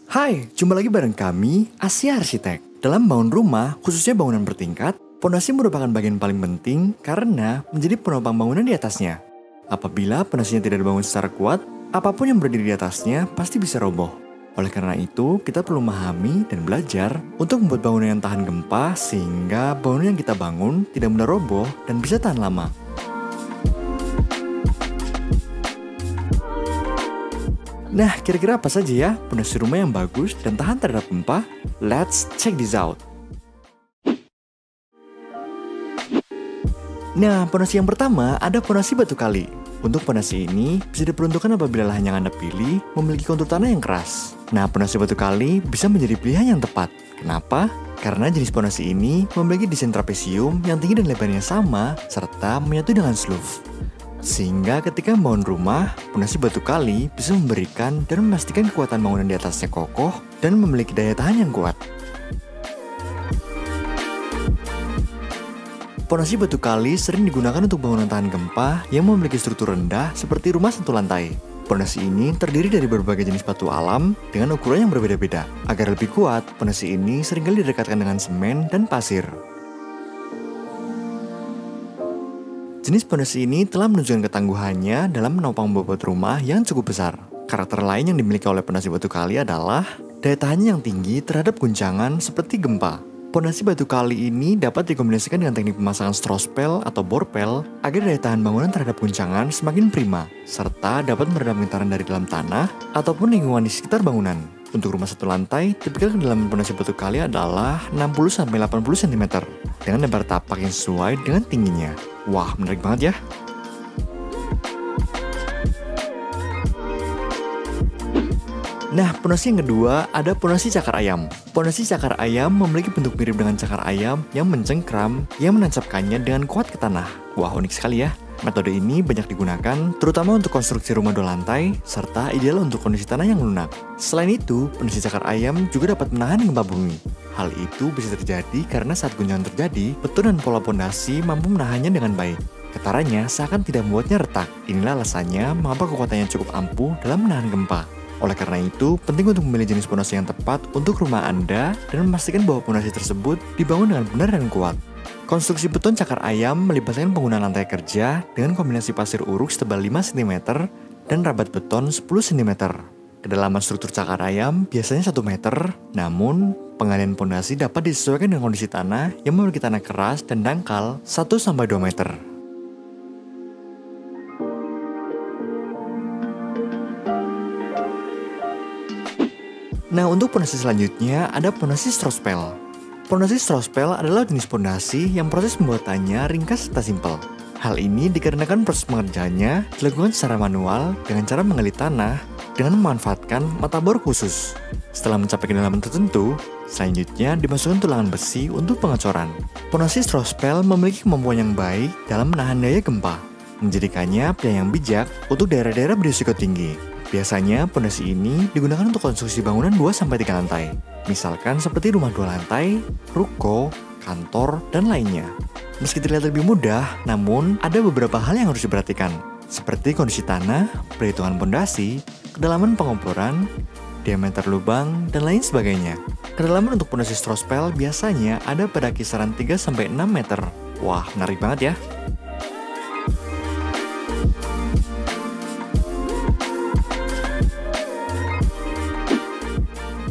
Hai, jumpa lagi bareng kami, Asia Arsitek. Dalam bangun rumah, khususnya bangunan bertingkat, pondasi merupakan bagian paling penting karena menjadi penopang bangunan di atasnya. Apabila pondasinya tidak dibangun secara kuat, apapun yang berdiri di atasnya pasti bisa roboh. Oleh karena itu, kita perlu memahami dan belajar untuk membuat bangunan yang tahan gempa sehingga bangunan yang kita bangun tidak mudah roboh dan bisa tahan lama. Nah, kira-kira apa saja ya pondasi rumah yang bagus dan tahan terhadap gempa? Let's check this out. Nah, pondasi yang pertama ada pondasi batu kali. Untuk pondasi ini bisa diperuntukkan apabila lahan yang Anda pilih memiliki kontur tanah yang keras. Nah, pondasi batu kali bisa menjadi pilihan yang tepat. Kenapa? Karena jenis pondasi ini memiliki desain trapesium yang tinggi dan lebarnya sama serta menyatu dengan slope. Sehingga ketika membangun rumah, pondasi batu kali bisa memberikan dan memastikan kekuatan bangunan di atasnya kokoh dan memiliki daya tahan yang kuat. Pondasi batu kali sering digunakan untuk bangunan tahan gempa yang memiliki struktur rendah seperti rumah satu lantai. Pondasi ini terdiri dari berbagai jenis batu alam dengan ukuran yang berbeda-beda. Agar lebih kuat, pondasi ini seringkali didekatkan dengan semen dan pasir. Jenis pondasi ini telah menunjukkan ketangguhannya dalam menopang bobot rumah yang cukup besar. Karakter lain yang dimiliki oleh pondasi batu kali adalah daya tahannya yang tinggi terhadap guncangan seperti gempa. Pondasi batu kali ini dapat dikombinasikan dengan teknik pemasangan strospel atau borpel agar daya tahan bangunan terhadap guncangan semakin prima, serta dapat meredam getaran dari dalam tanah ataupun lingkungan di sekitar bangunan. Untuk rumah satu lantai, tipikal kedalaman pondasi batu kali adalah 60-80 cm dengan lebar tapak yang sesuai dengan tingginya. Wah, menarik banget ya. Nah, pondasi yang kedua ada pondasi cakar ayam. Pondasi cakar ayam memiliki bentuk mirip dengan cakar ayam yang mencengkram yang menancapkannya dengan kuat ke tanah. Wah, unik sekali ya. Metode ini banyak digunakan terutama untuk konstruksi rumah dua lantai serta ideal untuk kondisi tanah yang lunak. Selain itu, pondasi cakar ayam juga dapat menahan gempa bumi. Hal itu bisa terjadi karena saat guncangan terjadi, beton dan pola pondasi mampu menahannya dengan baik. Getarannya seakan tidak membuatnya retak. Inilah alasannya mengapa kekuatannya cukup ampuh dalam menahan gempa. Oleh karena itu, penting untuk memilih jenis pondasi yang tepat untuk rumah Anda dan memastikan bahwa pondasi tersebut dibangun dengan benar dan kuat. Konstruksi beton cakar ayam melibatkan penggunaan lantai kerja dengan kombinasi pasir uruk setebal 5 cm dan rabat beton 10 cm. Kedalaman struktur cakar ayam biasanya 1 meter, namun pengalian pondasi dapat disesuaikan dengan kondisi tanah yang memiliki tanah keras dan dangkal 1-2 meter. Nah, untuk pondasi selanjutnya ada pondasi strospel. Pondasi strospel adalah jenis pondasi yang proses pembuatannya ringkas serta simpel. Hal ini dikarenakan proses pengerjaannya dilakukan secara manual dengan cara menggali tanah dengan memanfaatkan mata bor khusus. Setelah mencapai kedalaman tertentu, selanjutnya dimasukkan tulangan besi untuk pengecoran. Pondasi strospel memiliki kemampuan yang baik dalam menahan daya gempa, menjadikannya pilihan yang bijak untuk daerah-daerah berisiko tinggi. Biasanya, pondasi ini digunakan untuk konstruksi bangunan 2-3 lantai. Misalkan seperti rumah 2 lantai, ruko, kantor, dan lainnya. Meski terlihat lebih mudah, namun ada beberapa hal yang harus diperhatikan. Seperti kondisi tanah, perhitungan pondasi, kedalaman pengoboran, diameter lubang, dan lain sebagainya. Kedalaman untuk pondasi strospel biasanya ada pada kisaran 3-6 meter. Wah, menarik banget ya.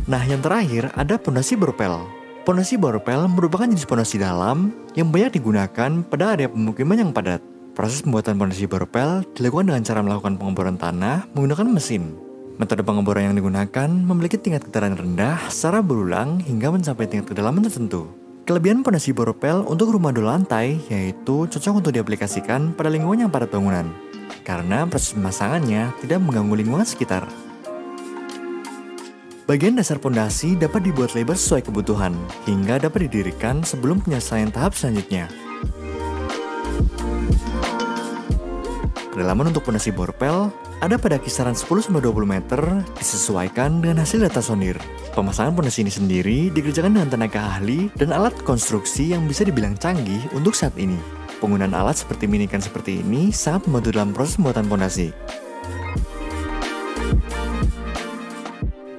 Nah, yang terakhir ada pondasi borpel. Pondasi borpel merupakan jenis pondasi dalam yang banyak digunakan pada area pemukiman yang padat. Proses pembuatan pondasi borpel dilakukan dengan cara melakukan pengeboran tanah menggunakan mesin. Metode pengeboran yang digunakan memiliki tingkat getaran rendah secara berulang hingga mencapai tingkat kedalaman tertentu. Kelebihan pondasi borpel untuk rumah 2 lantai yaitu cocok untuk diaplikasikan pada lingkungan yang padat bangunan, karena proses pemasangannya tidak mengganggu lingkungan sekitar. Bagian dasar pondasi dapat dibuat lebar sesuai kebutuhan, hingga dapat didirikan sebelum penyelesaian tahap selanjutnya. Kedalaman untuk pondasi borpel ada pada kisaran 10-20 meter disesuaikan dengan hasil data sondir. Pemasangan pondasi ini sendiri dikerjakan dengan tenaga ahli dan alat konstruksi yang bisa dibilang canggih untuk saat ini. Penggunaan alat seperti minikan seperti ini sangat membantu dalam proses pembuatan pondasi.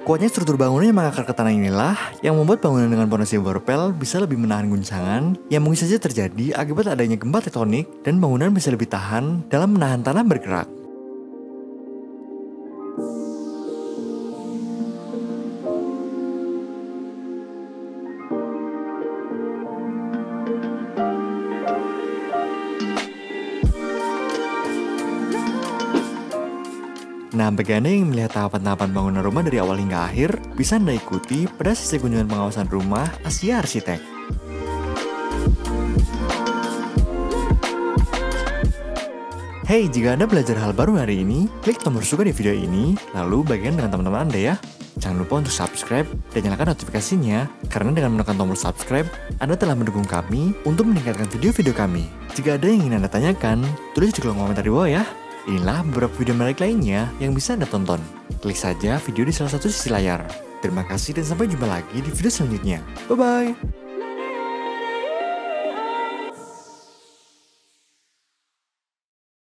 Kuatnya struktur bangunan yang mengakar ke tanah inilah yang membuat bangunan dengan pondasi berpel bisa lebih menahan guncangan yang mungkin saja terjadi akibat adanya gempa tektonik, dan bangunan bisa lebih tahan dalam menahan tanah bergerak. Nah, bagi Anda yang melihat tahapan-tahapan bangunan rumah dari awal hingga akhir, bisa Anda ikuti pada sesi kunjungan pengawasan rumah Asia Arsitek. Hey, jika Anda belajar hal baru hari ini, klik tombol suka di video ini, lalu bagikan dengan teman-teman Anda ya. Jangan lupa untuk subscribe dan nyalakan notifikasinya, karena dengan menekan tombol subscribe, Anda telah mendukung kami untuk meningkatkan video-video kami. Jika ada yang ingin Anda tanyakan, tulis di kolom komentar di bawah ya. Inilah beberapa video menarik lainnya yang bisa Anda tonton. Klik saja video di salah satu sisi layar. Terima kasih dan sampai jumpa lagi di video selanjutnya. Bye-bye!